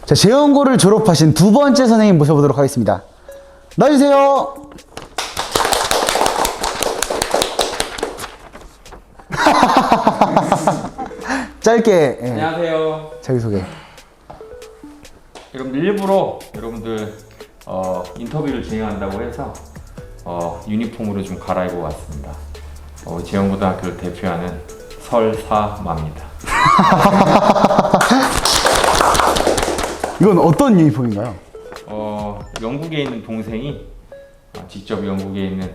자, 재연고를 졸업하신 두 번째 선생님 모셔보도록 하겠습니다. 나와주세요. 짧게 안녕하세요. 자기소개. 여러분들 일부러 여러분들 인터뷰를 진행한다고 해서 유니폼으로 좀 갈아입고 왔습니다. 재영고등학교를 대표하는 설사마입니다. 이건 어떤 유니폼인가요? 영국에 있는 동생이 직접 영국에 있는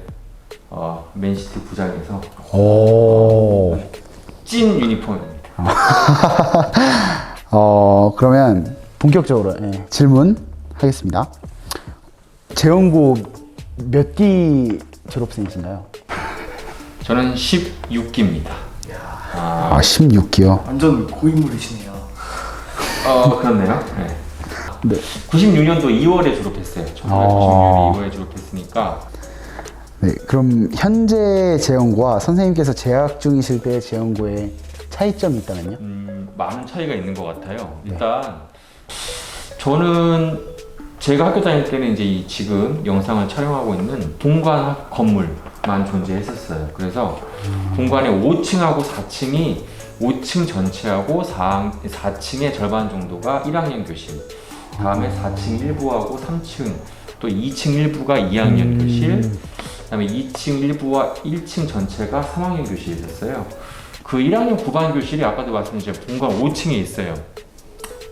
맨시티 구장에서 오. 찐 유니폼입니다. 그러면 본격적으로 질문하겠습니다. 재연고 몇 기 졸업생이신가요? 저는 16기입니다. 16기요. 완전 고인물이시네요. 그렇네요. 네. 네. 96년도 2월에 졸업했어요. 96년도 2월에 졸업했으니까. 네, 그럼 현재 재연고와 선생님께서 재학 중이실 때 재연고의 차이점이 있다면요? 많은 차이가 있는 것 같아요. 일단 저는 제가 학교 다닐 때는 이제 지금 영상을 촬영하고 있는 본관 건물만 존재했었어요. 그래서 본관에 5층하고 4층이 5층 전체하고 4층의 절반 정도가 1학년 교실, 다음에 4층 일부하고 3층 또 2층 일부가 2학년 교실, 그다음에 2층 일부와 1층 전체가 3학년 교실이었어요. 그 1학년 9반 교실이 아까도 말씀드린 본관 5층에 있어요.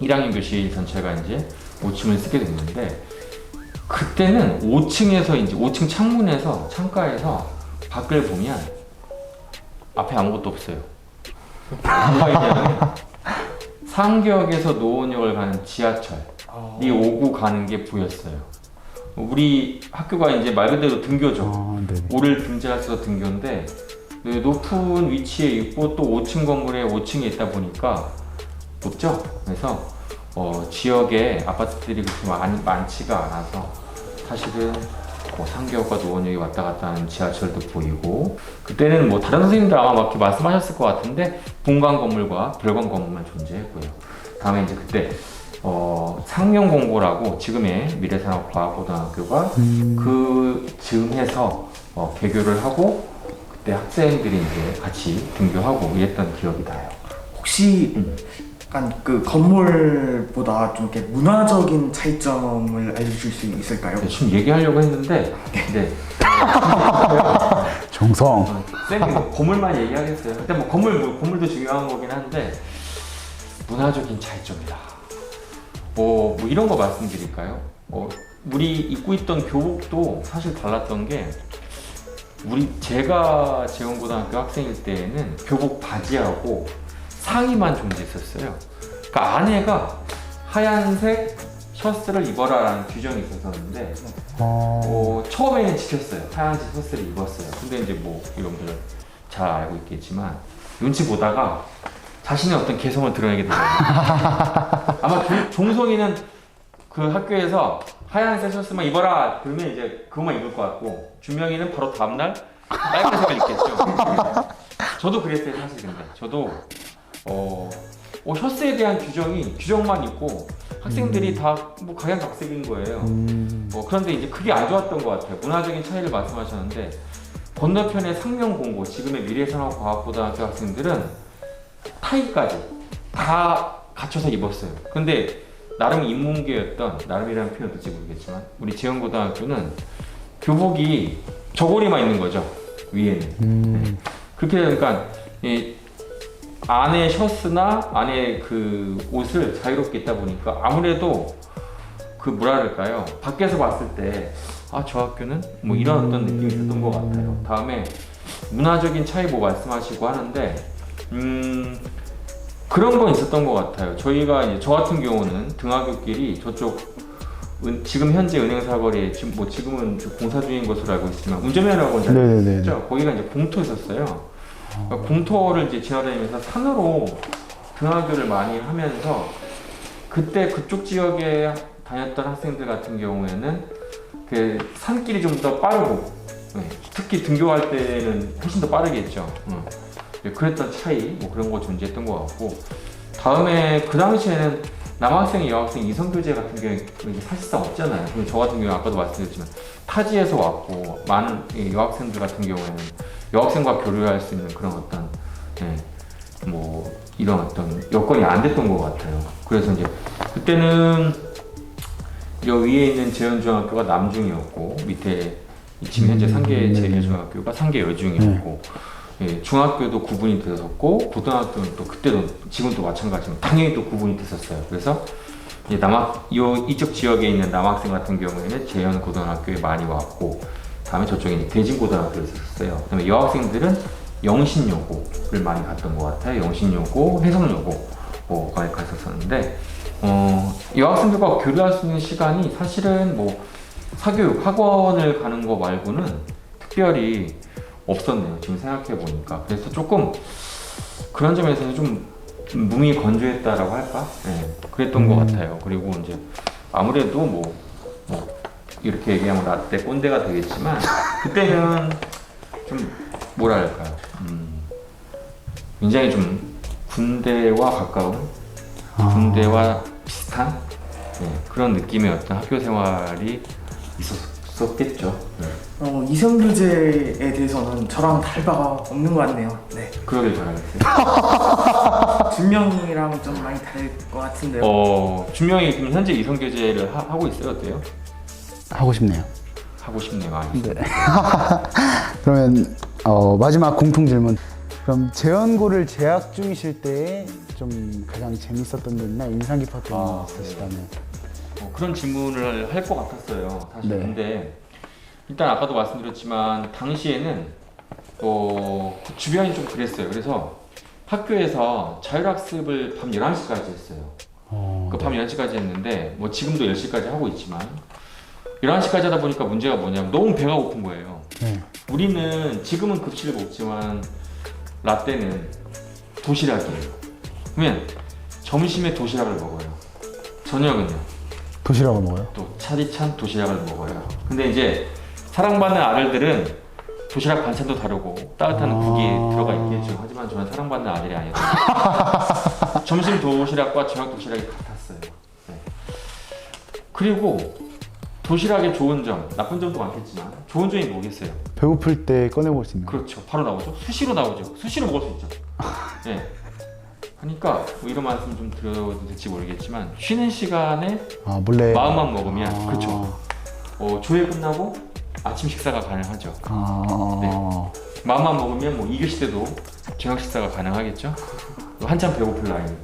1학년 교실 전체가 이제 5층을 쓰게 됐는데, 그때는 5층에서 이제 5층 창문에서 창가에서 밖을 보면 앞에 아무것도 없어요. 뭐가 있냐면 상계역에서 노원역을 가는 지하철이 오고 가는 게 보였어요. 우리 학교가 이제 말 그대로 등교죠. 오를 등재해서 등교인데 높은 위치에 있고 또 5층 건물에 5층에 있다 보니까 높죠. 그래서 지역에 아파트들이 그렇게 많지가 않아서 사실은 상계역과 노원역이 왔다 갔다 하는 지하철도 보이고, 그때는 뭐 다른 선생님들 아마 막 이렇게 말씀하셨을 것 같은데 본관 건물과 별관 건물만 존재했고요. 다음에 이제 그때 상명공고라고 지금의 미래산업과학고등학교가 그 즈음해서 개교를 하고 그때 학생들이 이제 같이 등교하고 이랬던 기억이 나요. 혹시 약간 그 건물보다 좀 이렇게 문화적인 차이점을 알려주실 수 있을까요? 네, 지금 얘기하려고 했는데 네. 정성. 쌤이 뭐 건물만 얘기하겠어요. 근데 뭐 건물도 중요한 거긴 한데 문화적인 차이점이다. 뭐 이런 거 말씀드릴까요? 우리 입고 있던 교복도 사실 달랐던 게, 제가 재원고등학교 학생일 때에는 교복 바지하고 상의만 존재했었어요. 그러니까 안에가 하얀색 셔츠를 입어라라는 규정이 있었는데 처음에는 지켰어요. 하얀색 셔츠를 입었어요. 근데 이제 뭐 여러분들 잘 알고 있겠지만 눈치 보다가 자신의 어떤 개성을 드러내게 되거든요. 아마 종성이는 그 학교에서 하얀색 셔츠만 입어라 그러면 이제 그것만 입을 것 같고, 준명이는 바로 다음날 빨간색을 입겠죠. 저도 그랬어요. 사실. 근데 저도 셔츠에 대한 규정만 있고 학생들이 다 뭐 각양각색인 거예요. 그런데 이제 그게 안 좋았던 것 같아요. 문화적인 차이를 말씀하셨는데, 건너편의 상명공고 지금의 미래산업과학고등학교 학생들은 타이까지 다 갖춰서 입었어요. 근데 나름 인문계였던, 나름이라는 표현 어떨지 모르겠지만 우리 재영고등학교는 교복이 저고리만 있는 거죠. 위에는. 그렇게 되니까 안에 셔츠나 안에 그 옷을 자유롭게 입다 보니까 아무래도 그 뭐랄까요, 밖에서 봤을 때 저 학교는 뭐 이런 어떤 느낌이 있었던 것 같아요. 다음에 문화적인 차이 뭐 말씀하시고 하는데 그런 건 있었던 것 같아요. 저희가 이제 저 같은 경우는 등하굣길이 저쪽 지금 현재 은행사거리에 지금은 공사 중인 것으로 알고 있지만 운전면허학원 잘 있죠. 거기가 이제 공터였었어요. 그러니까 공터를 이제 지나다니면서 산으로 등하교를 많이 하면서 그때 그쪽 지역에 다녔던 학생들 같은 경우에는 그 산길이 좀 더 빠르고, 특히 등교할 때는 훨씬 더 빠르겠죠. 그랬던 차이, 뭐 그런 거 존재했던 것 같고, 다음에 그 당시에는 남학생, 여학생 이성교제 같은 경우에 사실상 없잖아요. 근데 저 같은 경우 아까도 말씀드렸지만 타지에서 왔고 많은 여학생들 같은 경우에는 여학생과 교류할 수 있는 그런 어떤 뭐 이런 어떤 여건이 안 됐던 것 같아요. 그래서 이제 그때는 여 위에 있는 재현중학교가 남중이었고 밑에 지금 현재 상계 재현중학교가 상계 여중이었고 중학교도 구분이 되었고 고등학교는 또 그때도 지금도 마찬가지로 당연히 또 구분이 됐었어요. 그래서 이제 이쪽 지역에 있는 남학생 같은 경우에는 재현 고등학교에 많이 왔고 다음에 저쪽에 이제 대진고등학교를 있었어요. 그다음에 여학생들은 영신여고를 많이 갔던 것 같아요. 영신여고, 해성여고가 갔었었는데 여학생들과 교류할 수 있는 시간이 사실은 뭐 사교육 학원을 가는 거 말고는 특별히 없었네요. 지금 생각해 보니까. 그래서 조금 그런 점에서는 좀 몸이 건조했다라고 할까? 그랬던 것 같아요. 그리고 이제 아무래도 뭐 이렇게 얘기하면 라떼 꼰대가 되겠지만 그때는 좀 뭐랄까요? 굉장히 좀 군대와 가까운 군대와 비슷한 그런 느낌의 어떤 학교 생활이 있었겠죠. 이성교제에 대해서는 저랑 다를 바가 없는 것 같네요. 네. 그러길 바라겠어요. 준명이랑 좀 많이 다를 것 같은데요. 준명이 그럼 현재 이성교제를 하고 있어요? 어때요? 하고 싶네요. 하고 싶네요. 많이. 네. 그러면 마지막 공통 질문. 그럼 재연고를 재학 중이실 때 좀 가장 재밌었던 일이나 인상 깊었던 일 있으시다면? 그런 질문을 할 것 같았어요. 사실. 네. 근데 일단 아까도 말씀드렸지만 당시에는 주변이 좀 그랬어요. 그래서 학교에서 자율학습을 밤 11시까지 했어요. 그 밤 11시까지 했는데 뭐 지금도 10시까지 하고 있지만 11시까지 하다 보니까 문제가 뭐냐면 너무 배가 고픈 거예요. 네. 우리는 지금은 급식을 먹지만 라떼는 도시락이에요. 그러면 점심에 도시락을 먹어요. 저녁은요? 도시락을 먹어요? 또 차디찬 도시락을 먹어요. 근데 이제 사랑받는 아들들은 도시락 반찬도 다르고 따뜻한 국이 들어가 있겠죠. 하지만 저는 사랑받는 아들이 아니었어요. 점심 도시락과 저녁 도시락이 같았어요. 네. 그리고 도시락의 좋은 점, 나쁜 점도 많겠지만 좋은 점이 뭐겠어요? 배고플 때 꺼내볼 수 있는. 그렇죠. 바로 나오죠. 수시로 나오죠. 수시로 먹을 수 있죠. 네. 하니까 뭐 이런 말씀 좀 드려도 될지 모르겠지만 쉬는 시간에 몰래 마음만 먹으면 그렇죠. 조회 끝나고 아침 식사가 가능하죠. 네. 마음만 먹으면 뭐 2교시 때도 저녁 식사가 가능하겠죠. 한참 배고플 나이니까.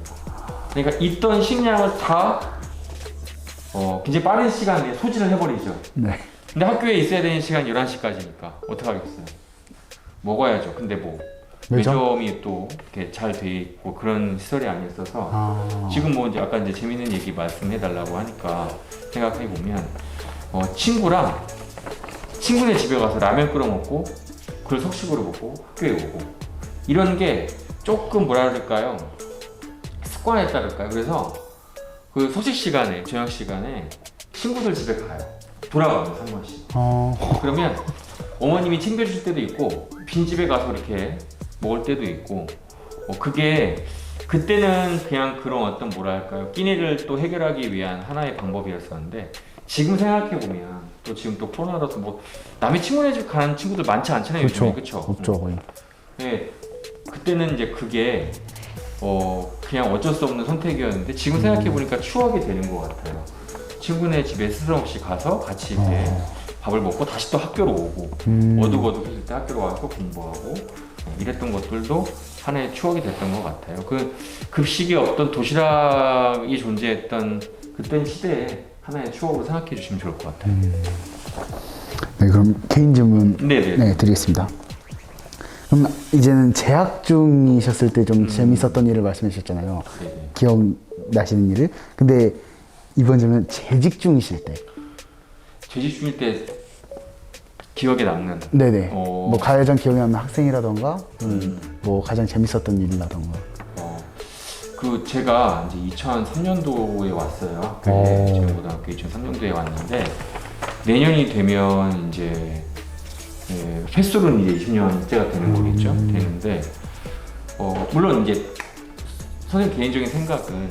그러니까 있던 식량을 다 굉장히 빠른 시간 내에 소진을 해버리죠. 네. 근데 학교에 있어야 되는 시간이 11시까지니까 어떡하겠어요. 먹어야죠. 근데 뭐 매점이 또 이렇게 잘 돼 있고 그런 시설이 아니었어서 지금 뭐 이제 아까 이제 재밌는 얘기 말씀해 달라고 하니까 생각해 보면 친구네 집에 가서 라면 끓여 먹고 그걸 석식으로 먹고 학교에 오고 이런 게 조금 뭐라 그럴까요? 습관에 따를까요? 그래서 그 소식 시간에 저녁 시간에 친구들 집에 가요. 돌아가면서 한 번씩. 그러면 어머님이 챙겨주실 때도 있고 빈집에 가서 이렇게 먹을 때도 있고 그게 그때는 그냥 그런 어떤 뭐랄까요 끼니를 또 해결하기 위한 하나의 방법이었었는데 지금 생각해보면 또 지금 또 코로나라서 뭐 남의 친구네 집 가는 친구들 많지 않잖아요. 그렇죠. 그쵸? 없죠 거의. 네, 그때는 이제 그게 그냥 어쩔 수 없는 선택이었는데 지금 생각해보니까 추억이 되는 것 같아요. 친구네 집에 스스럼없이 가서 같이 이제 밥을 먹고 다시 또 학교로 오고 어둑어둑했을 때 학교로 와서 공부하고 이랬던 것들도 하나의 추억이 됐던 것 같아요. 그 급식이 없던 도시락이 존재했던 그때 시대에 하나의 추억으로 생각해 주시면 좋을 것 같아요. 네, 그럼 개인 질문 네네. 드리겠습니다. 그럼 이제는 재학 중이셨을 때 좀 재밌었던 일을 말씀해 주셨잖아요. 네네. 기억나시는 일을. 근데 이번 질문은 재직 중이실 때. 재직 중일 때 기억에 남는. 네네. 뭐 가장 기억에 남는 학생이라던가, 뭐 가장 재밌었던 일이라던가. 그 제가 이제 2003년도에 왔어요. 학교에 재현고등학교 2003년도에 왔는데 내년이 되면 이제 횟수로는 이제 20년째가 되는 거겠죠. 되는데 물론 이제 선생님 개인적인 생각은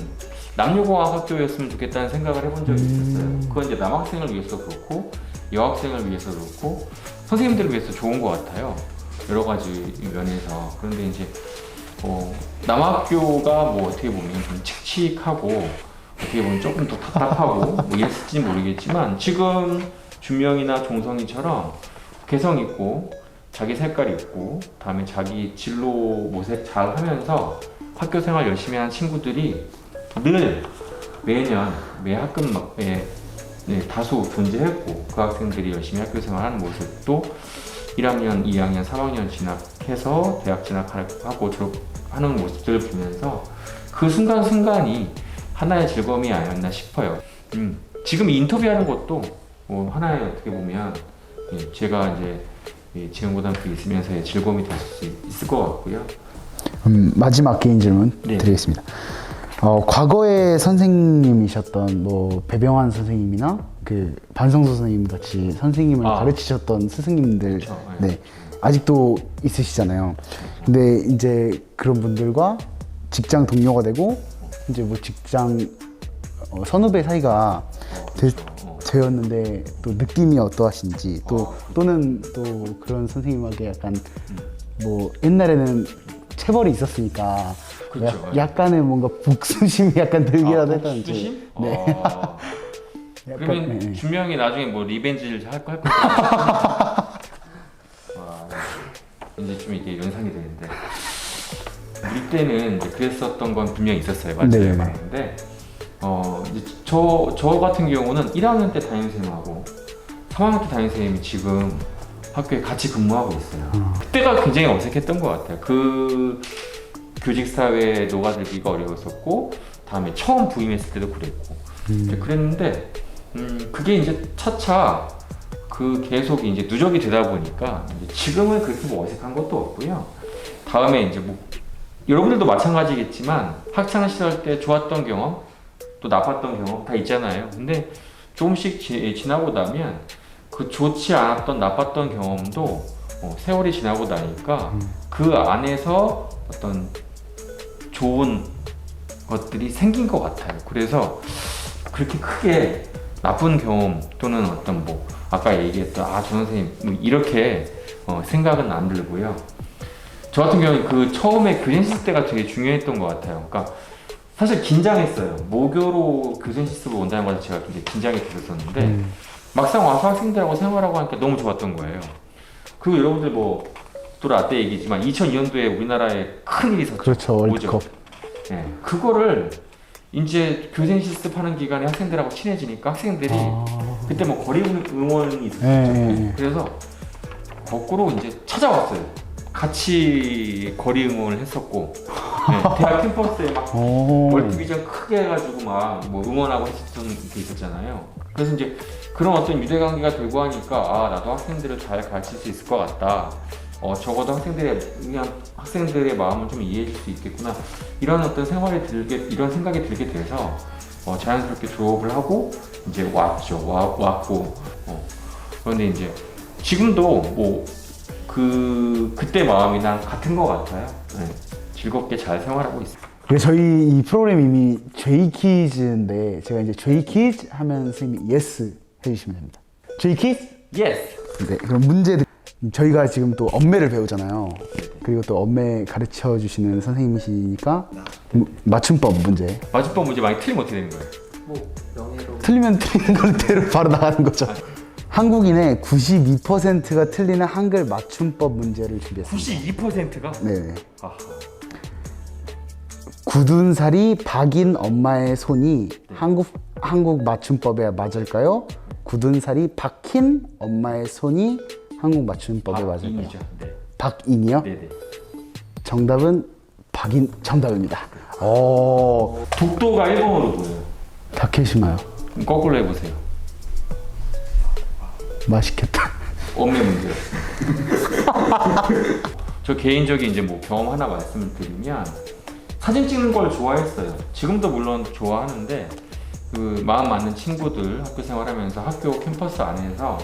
남녀공학 학교였으면 좋겠다는 생각을 해본 적이 있었어요. 그건 이제 남학생을 위해서 그렇고 여학생을 위해서 그렇고 선생님들을 위해서 좋은 것 같아요. 여러 가지 면에서. 그런데 이제 남학교가 뭐 어떻게 보면 좀 칙칙하고 어떻게 보면 조금 더 답답하고 뭐 이랬을지 모르겠지만 지금 준명이나 종성이처럼 개성 있고 자기 색깔 있고 다음에 자기 진로 모색 잘 하면서 학교 생활 열심히 하는 친구들이 늘 매년 매 학급에 다수 존재했고 그 학생들이 열심히 학교 생활하는 모습도 1학년, 2학년, 3학년 진학해서 대학 진학하고 졸업하는 모습들을 보면서 그 순간순간이 하나의 즐거움이 아니었나 싶어요. 지금 인터뷰하는 것도 뭐 하나의 어떻게 보면 제가 이제 지원고등학교에 있으면서의 즐거움이 될 수 있을 것 같고요. 마지막 개인 질문 네. 드리겠습니다. 과거에 선생님이셨던 뭐 배병환 선생님이나 그 반성수 선생님 같이 선생님을 가르치셨던 스승님들 그렇죠. 네, 아직도 있으시잖아요. 근데 이제 그런 분들과 직장 동료가 되고 이제 뭐 직장 선후배 사이가 되었는데 또 느낌이 어떠하신지 또는 또 그런 선생님에게 약간 뭐 옛날에는 체벌이 있었으니까 그렇죠. 약간의 뭔가 북수심이 약간 들기라도 했다는지. 복수심? 네. 약간, 그러면 네. 준명이 나중에 뭐 리벤지를 할 거야? 이제 좀 이게 연상이 되는데 우리 때는 이제 그랬었던 건 분명히 있었어요. 맞아요. 네네네. 맞는데 이제 저 같은 경우는 1학년 때 담임선생님하고 3학년 때 담임선생님이 지금 학교에 같이 근무하고 있어요. 그때가 굉장히 어색했던 것 같아요. 그 교직 사회에 녹아들기가 어려웠었고 다음에 처음 부임했을 때도 그랬고 이제 그랬는데 그게 이제 차차 그 계속 이제 누적이 되다 보니까 이제 지금은 그렇게 뭐 어색한 것도 없고요. 다음에 이제 뭐 여러분들도 마찬가지겠지만 학창 시절 때 좋았던 경험 또 나빴던 경험 다 있잖아요. 근데 조금씩 지나고 나면 그 좋지 않았던 나빴던 경험도 세월이 지나고 나니까 그 안에서 어떤 좋은 것들이 생긴 것 같아요. 그래서 그렇게 크게 나쁜 경험 또는 어떤 뭐 아까 얘기했던 저 선생님 뭐 이렇게 생각은 안 들고요. 저 같은 경우는 그 처음에 교생 실습 때가 되게 중요했던 것 같아요. 그러니까 사실 긴장했어요. 모교로 교생 실습을 온다는 것 자체가 굉장히 긴장이 됐었는데 막상 와서 학생들하고 생활하고 하니까 너무 좋았던 거예요. 그리고 여러분들 뭐 또 라떼 얘기지만 2002년도에 우리나라에 큰 일이 있었죠. 그렇죠. 월드컵. 네, 그거를 이제 교생 실습하는 기간에 학생들하고 친해지니까 학생들이 그때 뭐 거리 응원이 있었죠. 네. 그래서 거꾸로 이제 찾아왔어요. 같이 거리 응원을 했었고 네, 대학 캠퍼스에 막 멀티비전 크게 해가지고 막 뭐 응원하고 했었던 게 있었잖아요. 그래서 이제 그런 어떤 유대관계가 되고 하니까 나도 학생들을 잘 가르칠 수 있을 것 같다. 적어도 학생들의 마음을 좀 이해해 줄 수 있겠구나. 이런 어떤 이런 생각이 들게 돼서 자연스럽게 졸업을 하고 이제 왔고 그런데 이제 지금도 뭐 그때 마음이랑 같은 것 같아요. 네, 즐겁게 잘 생활하고 있습니다. 저희 이 프로그램 이미 J퀴즈인데 제가 이제 J퀴즈 하면 선생님이 예스 해주시면 됩니다. J퀴즈? 예스. 네, 그럼 문제 저희가 지금 또 엄매를 배우잖아요. 그리고 또 엄매 가르쳐 주시는 선생님이시니까 맞춤법 문제. 맞춤법 문제 많이 틀리면 어떻게 되는 거예요? 뭐 명예로 틀리면 틀리는 걸대로 바로 나가는 거죠. 한국인의 92%가 틀리는 한글 맞춤법 문제를 준비했습니다. 92%가? 네. 아하. 굳은 살이 박인 엄마의 손이 한국 맞춤법에 맞을까요? 굳은 살이 박힌 엄마의 손이 한국 맞춤법에 맞을까요? 박인이죠. 네. 박인이요? 네네. 정답은 박인 정답입니다. 독도가 1번으로 보여요. 다케시마요. 그럼 거꾸로 해보세요. 맛있겠다. 엄매 문제였습니다. 저 개인적인 이제 뭐 경험 하나 말씀을 드리면 사진 찍는 걸 좋아했어요. 지금도 물론 좋아하는데 그 마음 맞는 친구들 학교 생활하면서 학교 캠퍼스 안에서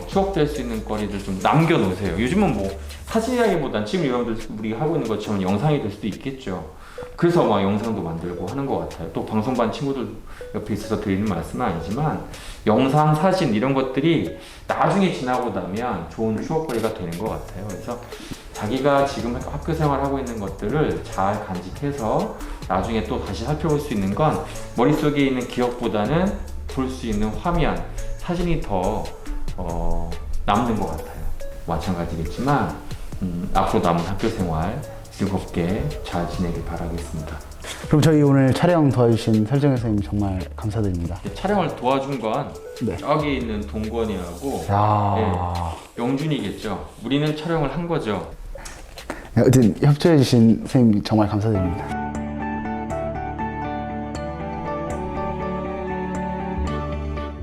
추억될 수 있는 거리를 좀 남겨놓으세요. 요즘은 뭐 사진이라기보단 지금 여러분들 우리 하고 있는 것처럼 영상이 될 수도 있겠죠. 그래서 막 영상도 만들고 하는 것 같아요. 또 방송반 친구들 옆에 있어서 드리는 말씀은 아니지만 영상, 사진 이런 것들이 나중에 지나고 나면 좋은 추억거리가 되는 것 같아요. 그래서 자기가 지금 학교 생활하고 있는 것들을 잘 간직해서 나중에 또 다시 살펴볼 수 있는 건 머릿속에 있는 기억보다는 볼 수 있는 화면, 사진이 더 남는 것 같아요. 마찬가지겠지만 앞으로 남은 학교 생활 즐겁게 잘 지내길 바라겠습니다. 그럼 저희 오늘 촬영 도와주신 설정현 선생님 정말 감사드립니다. 촬영을 도와준 건 네. 저기 있는 동건이하고 야. 영준이겠죠. 우리는 촬영을 한 거죠. 여튼 협조해주신 선생님 정말 감사드립니다.